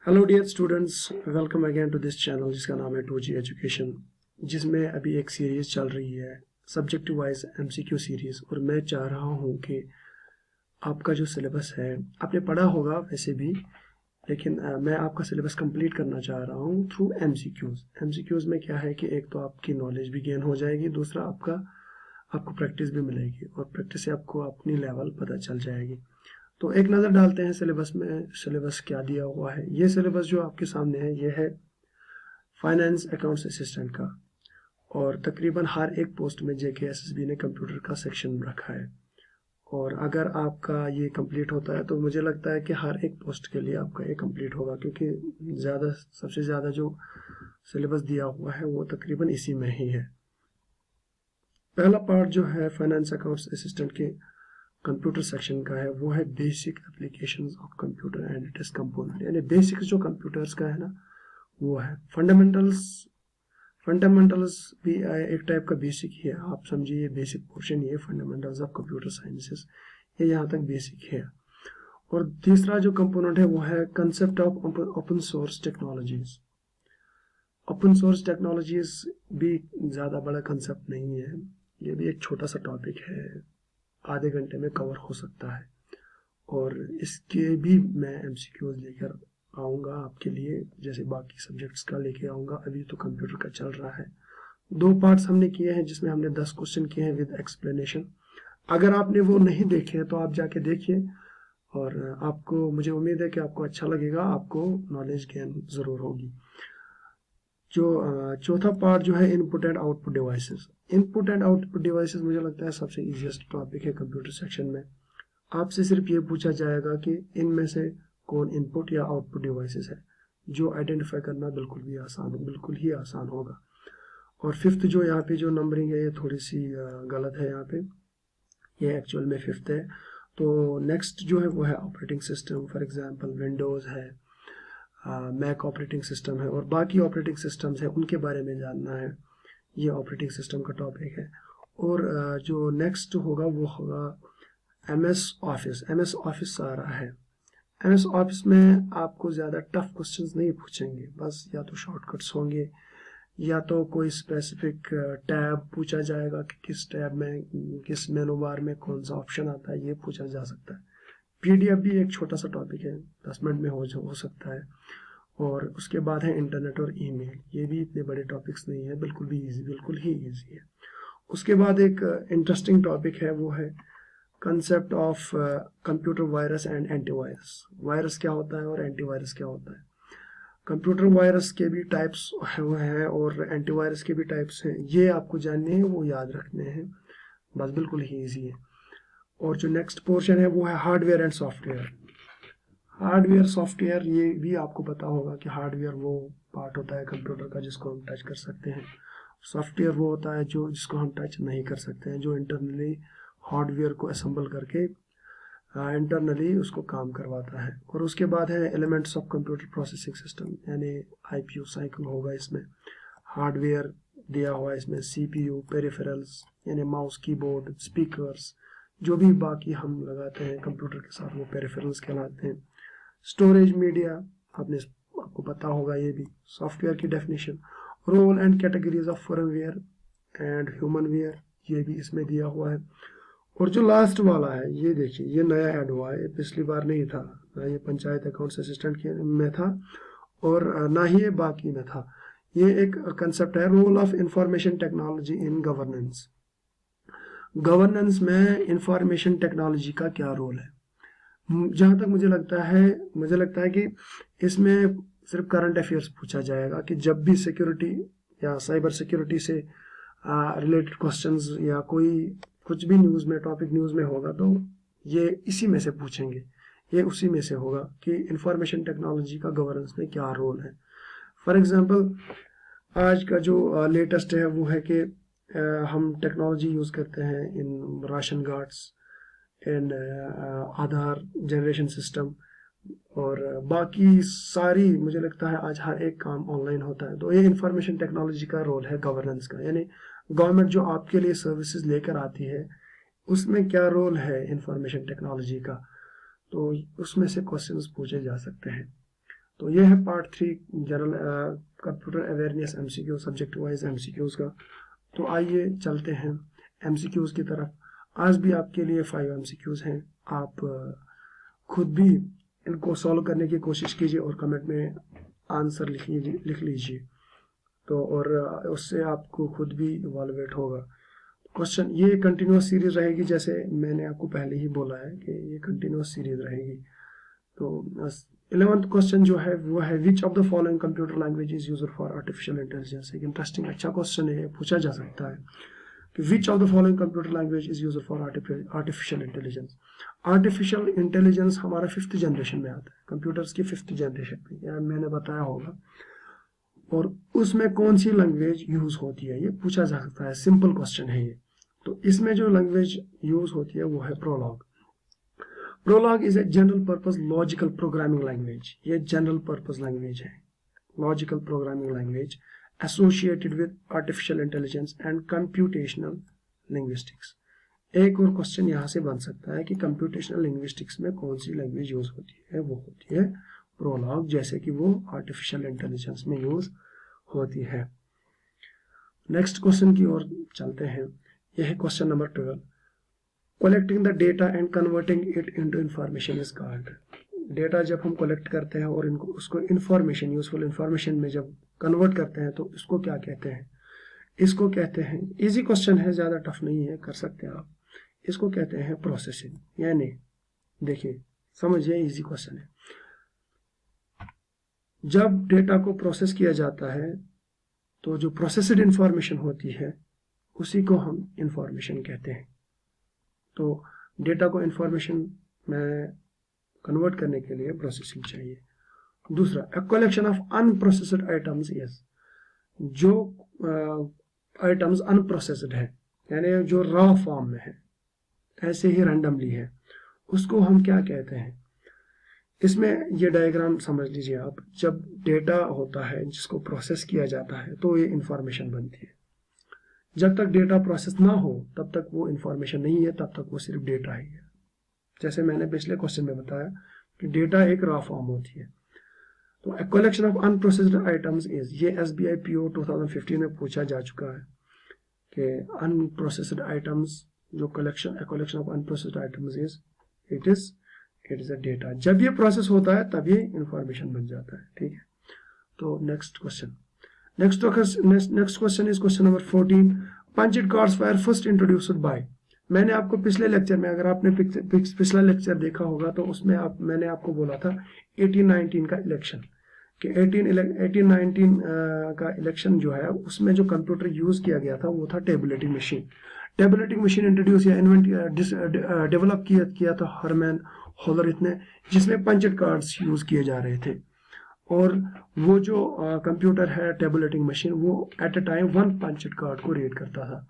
Hello dear students, welcome again to this channel जिसका नाम है 2G एजुकेशन, जिसमें अभी एक सीरीज़ चल रही है सब्जेक्टिव वाइज एमसीक्यू सीरीज़। और मैं चाह रहा हूं कि आपका जो सिलेबस है आपने पढ़ा होगा वैसे भी, लेकिन मैं आपका सिलेबस कंप्लीट करना चाह रहा हूं थ्रू एमसीक्यूज़। एमसीक्यूज़ में क्या है कि एक तो आपकी नॉलेज भी गेन हो जाएगी, दूसरा आपको प्रैक्टिस भी मिलेगी और प्रैक्टिस से आपको अपनी लेवल पता चल जाएगी। तो एक नज़र डालते हैं सिलेबस में, सिलेबस क्या दिया हुआ है। ये सिलेबस जो आपके सामने है ये है फाइनेंस अकाउंट्स असिस्टेंट का, और तकरीबन हर एक पोस्ट में जेकेएसएसबी ने कंप्यूटर का सेक्शन रखा है। और अगर आपका ये कंप्लीट होता है तो मुझे लगता है कि हर एक पोस्ट के लिए आपका ये कंप्लीट होगा, क्योंकि सबसे ज़्यादा जो सिलेबस दिया हुआ है वो तकरीबन इसी में ही है। पहला पार्ट जो है फाइनेंस अकाउंट्स असिस्टेंट के कंप्यूटर सेक्शन का है वो है basic applications of computer and it's component, यानी बेसिक्स जो कंप्यूटर्स का है ना वो है। फंडामेंटल्स भी एक टाइप का बेसिक ही है, आप समझिए ये बेसिक पोर्शन ही है फंडामेंटल्स ऑफ कंप्यूटर साइंसेस, ये यहाँ तक बेसिक है। और तीसरा जो कंपोनेंट है वो है concept of open source technologies. Open source technologies भी ज़्यादा बड़ा कंसेप्ट नहीं है, ये भी एक छोटा सा टॉपिक है, आधे घंटे में कवर हो सकता है। और इसके भी मैं एमसीक्यूज लेकर आऊँगा आपके लिए, जैसे बाकी सब्जेक्ट्स का लेके आऊँगा। अभी तो कंप्यूटर का चल रहा है। 2 पार्ट्स हमने किए हैं जिसमें हमने 10 क्वेश्चन किए हैं विद एक्सप्लेनेशन। अगर आपने वो नहीं देखे हैं तो आप जाके देखिए, और आपको, मुझे उम्मीद है कि आपको अच्छा लगेगा, आपको नॉलेज गेन ज़रूर होगी। जो चौथा पार्ट जो है input and output devices. Input and output devices मुझे लगता है सबसे ईजीएस्ट टॉपिक है कंप्यूटर सेक्शन में। आपसे सिर्फ ये पूछा जाएगा कि इनमें से कौन इनपुट या आउटपुट डिवाइसेस है, जो आइडेंटिफाई करना बिल्कुल ही आसान होगा। और फिफ्थ जो यहाँ पे जो नंबरिंग है ये थोड़ी सी गलत है, यहाँ पे ये एक्चुअल में फिफ्थ है। तो नेक्स्ट जो है वो है operating system, for example Windows है, मैक ऑपरेटिंग सिस्टम है, और बाकी ऑपरेटिंग सिस्टम्स है उनके बारे में जानना है। ये ऑपरेटिंग सिस्टम का टॉपिक है। और जो नेक्स्ट होगा वो होगा एमएस ऑफिस आ रहा है। एमएस ऑफिस में आपको ज़्यादा टफ क्वेश्चंस नहीं पूछेंगे, बस या तो शॉर्टकट्स होंगे या तो कोई स्पेसिफिक टैब पूछा जाएगा कि किस टैब में, किस मेनू बार में कौन सा ऑप्शन आता है, ये पूछा जा सकता है। पीडीएफ भी एक छोटा सा टॉपिक है, 10 मिनट में हो सकता है। और उसके बाद है इंटरनेट और ईमेल, ये भी इतने बड़े टॉपिक्स नहीं है, बिल्कुल ही ईजी है। उसके बाद एक इंटरेस्टिंग टॉपिक है वो है concept of computer virus and antivirus. Virus क्या होता है और एंटीवायरस क्या होता है। कंप्यूटर वायरस के भी टाइप्स हैं और एंटीवायरस के भी टाइप्स हैं, ये आपको जानने हैं, वो याद रखने हैं, बस बिल्कुल ही ईजी है। और जो नेक्स्ट पोर्शन है वो है hardware and software. Hardware software, ये भी आपको पता होगा कि हार्डवेयर वो पार्ट होता है कंप्यूटर का जिसको हम टच कर सकते हैं, सॉफ्टवेयर वो होता है जिसको हम टच नहीं कर सकते हैं, जो इंटरनली हार्डवेयर को असेंबल करके इंटरनली उसको काम करवाता है। और उसके बाद है elements of computer processing system, यानी आईपीयू साइकिल होगा इसमें। हार्डवेयर दिया हुआ है इसमें, सीपीयू, पेरिफेरल्स यानी माउस, कीबोर्ड, स्पीकर्स, जो भी बाकी हम लगाते हैं कंप्यूटर के साथ वो पेरिफेरल्स कहलाते हैं। स्टोरेज मीडिया आपको पता होगा, ये भी सॉफ्टवेयर की definition. Role and categories of firmware and humanware, ये भी इसमें दिया हुआ है। और जो लास्ट वाला है ये देखिए, ये नया ऐड हुआ है, पिछली बार नहीं था ना, ये पंचायत अकाउंट्स असिस्टेंट के में था और ना ही ये बाकी में था। ये एक कंसेप्ट है, role of information technology in governance. Governance में इंफॉर्मेशन टेक्नोलॉजी का क्या रोल है। जहाँ तक मुझे लगता है कि इसमें सिर्फ करंट अफेयर्स पूछा जाएगा कि जब भी सिक्योरिटी या साइबर सिक्योरिटी से रिलेटेड क्वेश्चंस या कोई कुछ भी टॉपिक न्यूज़ में होगा तो ये इसी में से पूछेंगे, ये उसी में से होगा कि इंफॉर्मेशन टेक्नोलॉजी का गवर्नेंस में क्या रोल है। फॉर एग्जांपल आज का जो लेटेस्ट है वो है कि हम टेक्नोलॉजी यूज़ करते हैं इन राशन कार्ड्स, इन आधार जनरेशन सिस्टम, और बाकी सारी, मुझे लगता है आज हर एक काम ऑनलाइन होता है। तो ये इंफॉर्मेशन टेक्नोलॉजी का रोल है गवर्नेंस का, यानी गवर्नमेंट जो आपके लिए सर्विसेज लेकर आती है उसमें क्या रोल है इंफॉर्मेशन टेक्नोलॉजी का, तो उसमें से क्वेश्चंस पूछे जा सकते हैं। तो ये है part 3 general computer awareness MCQ subject wise MCQs का। तो आइए चलते हैं MCQs की तरफ। आज भी आपके लिए 5 MCQs हैं, आप खुद भी इनको सॉल्व करने की कोशिश कीजिए और कमेंट में आंसर लिख लीजिए। तो और उससे आपको खुद भी इवैल्यूएट होगा क्वेश्चन। ये कंटिन्यूअस सीरीज रहेगी, जैसे मैंने आपको पहले ही बोला है कि ये कंटिन्यूअस सीरीज रहेगी। तो 11th क्वेश्चन जो है वो है which of the following computer language is used for artificial intelligence. एक इंटरेस्टिंग अच्छा क्वेश्चन है, पूछा जा सकता है कि which of the following computer language is used for artificial intelligence. Artificial intelligence हमारा 5th जनरेशन में आता है, कंप्यूटर्स की 5th जनरेशन में, या मैंने बताया होगा। और उसमें कौन सी लैंग्वेज यूज होती है, ये पूछा जा सकता है, सिंपल क्वेश्चन है ये। तो इसमें जो लैंग्वेज यूज होती है वो है Prolog. Prolog is a general purpose logical programming language. ये जनरल पर्पस लैंग्वेज है, logical programming language associated with artificial intelligence and computational linguistics. एक और क्वेश्चन यहाँ से बन सकता है कि कंप्यूटेशनल लिंग्विस्टिक्स में कौन सी लैंग्वेज यूज होती है, वो होती है प्रोलॉग, जैसे कि वो आर्टिफिशियल इंटेलिजेंस में यूज होती है। नेक्स्ट क्वेश्चन की ओर चलते हैं। यह है question number 12। Collecting the data and converting it into information is called. Data जब हम कलेक्ट करते हैं और इनको उसको इंफॉर्मेशन, यूजफुल इंफॉर्मेशन में जब कन्वर्ट करते हैं तो इसको क्या कहते हैं? इसको कहते हैं, इजी क्वेश्चन है, ज्यादा टफ नहीं है, कर सकते हैं आप। इसको कहते हैं प्रोसेसिंग। यानी देखिए समझिए, इजी क्वेश्चन है। जब डेटा को प्रोसेस किया जाता है तो जो प्रोसेस्ड इंफॉर्मेशन होती है उसी को हम इंफॉर्मेशन कहते हैं। तो डेटा को इंफॉर्मेशन में कन्वर्ट करने के लिए प्रोसेसिंग चाहिए। दूसरा, a collection of unprocessed items is. जो आइटम्स अनप्रोसेस्ड है, यानी जो रॉ फॉर्म में है, ऐसे ही रैंडमली है, उसको हम क्या कहते हैं? इसमें ये डायग्राम समझ लीजिए आप। जब डेटा होता है जिसको प्रोसेस किया जाता है तो ये इंफॉर्मेशन बनती है। जब तक डेटा प्रोसेस ना हो तब तक वो इंफॉर्मेशन नहीं है, तब तक वो सिर्फ डेटा ही है। जैसे मैंने पिछले क्वेश्चन में बताया कि डेटा एक रॉ फॉर्म होती है। तो a collection of unprocessed items is, ये SBI PO 2015 में पूछा जा चुका है कि अनप्रोसेस्ड आइटम्स, जो collection, a collection of unprocessed items is, it is a data. जब ये प्रोसेस होता है तब ये इंफॉर्मेशन बन जाता है। ठीक है, तो next question. Next question is question number 14। Punched cards were first introduced by. मैंने आपको पिछले लेक्चर में, अगर आपने पिछला लेक्चर देखा होगा तो उसमें मैंने आपको बोला था 1819 का इलेक्शन, कि 1819 का इलेक्शन जो है उसमें जो कंप्यूटर यूज किया गया था वो था tabulating machine. Tabulating machine introduce या डेवलप किया था हरमैन होलरिथ ने, जिसमें पंचिड कार्ड्स यूज किए जा रहे थे। और वो जो कंप्यूटर है टेबुलेटिंग मशीन, वो एट अ टाइम 1 पंचिड कार्ड को रीड करता था।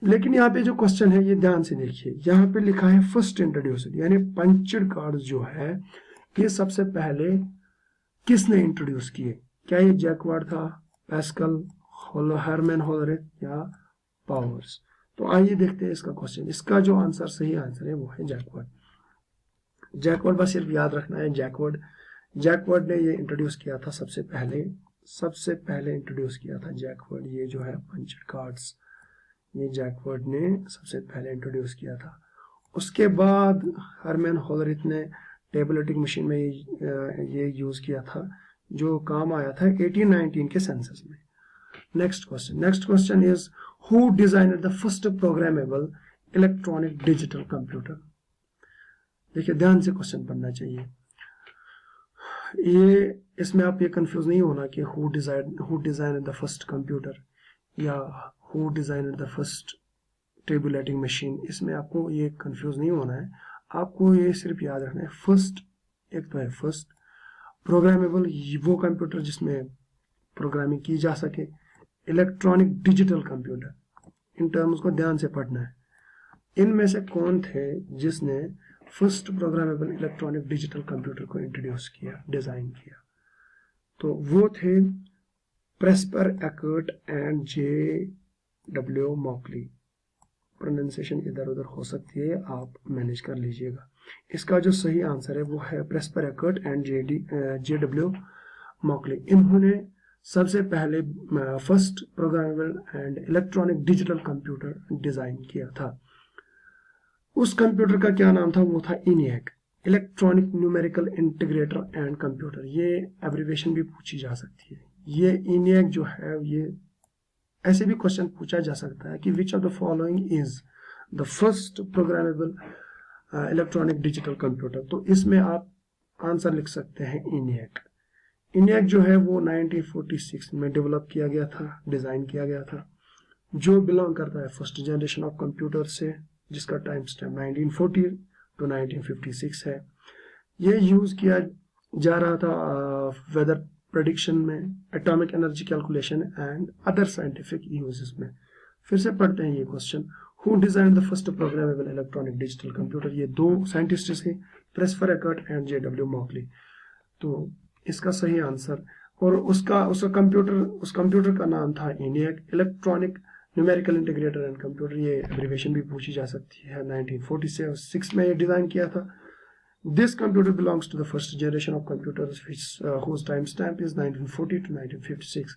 लेकिन यहाँ पे जो क्वेश्चन है ये ध्यान से देखिए, यहाँ पे लिखा है फर्स्ट इंट्रोड्यूस्ड, यानी पंचिड कार्ड जो है ये सबसे पहले किसने इंट्रोड्यूस किए? क्या ये जैकवार्ड था, पैस्कल, हरमैन होलरिथ या पावर्स? तो आइए देखते हैं इसका क्वेश्चन। इसका जो आंसर, सही आंसर है वो है जैकवार्ड। जैकवार्ड, बस सिर्फ याद रखना है जैकवार्ड ने ये इंट्रोड्यूस किया था सबसे पहले इंट्रोड्यूस किया था जैकवार्ड। ये जो है पंचिड कार्ड्स, ये जैकवार्ड ने सबसे पहले इंट्रोड्यूस किया था। उसके बाद हरमैन होलरिथ ने टेबुलेटिंग मशीन में ये यूज किया था, जो काम आया था 1819 के सेंसस में। Next question is who designed the first programmable electronic digital computer. देखिए ध्यान से क्वेश्चन पढ़ना चाहिए। ये इसमें आप ये कंफ्यूज नहीं होना कि who designed the first computer या who designed the first tabulating machine. इसमें आपको ये कंफ्यूज नहीं होना है, आपको ये सिर्फ याद रखना है फर्स्ट। एक तो है फर्स्ट प्रोग्रामेबल, वो कंप्यूटर जिसमें प्रोग्रामिंग की जा सके, electronic digital computer, in terms को ध्यान से पढ़ना है। इनमें से कौन थे जिसने first programmable electronic digital computer को इंट्रोड्यूस किया, डिजाइन किया? तो वो थे प्रेस्पर एकर्ट एंड JW मॉकली। प्रोनाउंसिएशन इधर उधर हो सकती है, आप मैनेज कर लीजिएगा। इसका जो सही आंसर है वो है प्रेस्पर एकर्ट एंड JW मॉकली। इन्होंने सबसे पहले first programmable and electronic digital computer design किया था। उस कंप्यूटर का क्या नाम था? वो था ENIAC, electronic numerical integrator and computer. ये एब्रिविएशन भी पूछी जा सकती है। ये ENIAC जो है, ये ऐसे भी क्वेश्चन पूछा जा सकता है कि which of the following is the first programmable electronic digital computer. तो इसमें आप आंसर लिख सकते हैं ENIAC। ENIAC जो है वो 1946 में डेवलप किया गया था, डिजाइन किया गया था, जो बिलोंग करता है फर्स्ट जनरेशन ऑफ कंप्यूटर से, जिसका टाइम स्टैम्प 1940 टू 1956 है। ये यूज किया जा रहा था वेदर प्रेडिक्शन में, atomic energy calculation and other scientific uses में। फिर से पढ़ते हैं ये question, who design the first programmable electronic digital computer. ये दो साइंटिस्ट थे, प्रेस्पर एकर्ट एंड JW मॉकली। तो इसका सही आंसर, और उस कंप्यूटर का नाम था ENIAC, electronic numerical integrator and computer. ये एब्रिविएशन भी पूछी जा सकती है। 1946 में ये डिजाइन किया था। This computer belongs to the first generation of computers whose timestamp is 1940 to 1956.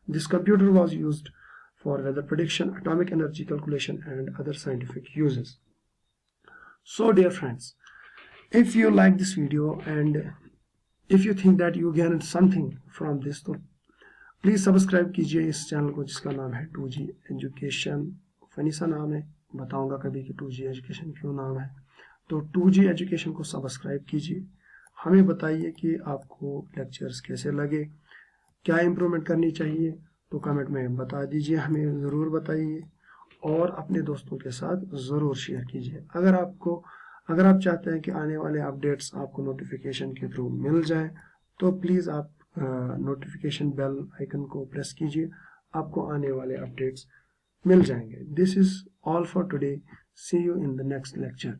This computer was used for weather prediction, atomic energy calculation and other scientific uses. So dear friends, if you like this video and if you think that you gained something from this, तो please subscribe कीजिए इस channel को जिसका नाम है 2G education. Funny सा नाम है, बताऊंगा कभी कि 2G एजुकेशन क्यों नाम है। तो 2G एजुकेशन को सब्सक्राइब कीजिए। हमें बताइए कि आपको लेक्चर्स कैसे लगे, क्या इम्प्रूवमेंट करनी चाहिए, तो कमेंट में बता दीजिए, हमें ज़रूर बताइए और अपने दोस्तों के साथ ज़रूर शेयर कीजिए। अगर आप चाहते हैं कि आने वाले अपडेट्स आपको नोटिफिकेशन के थ्रू मिल जाए, तो प्लीज़ आप नोटिफिकेशन बेल आइकन को प्रेस कीजिए, आपको आने वाले अपडेट्स मिल जाएंगे। This is all for today, see you in the next lecture.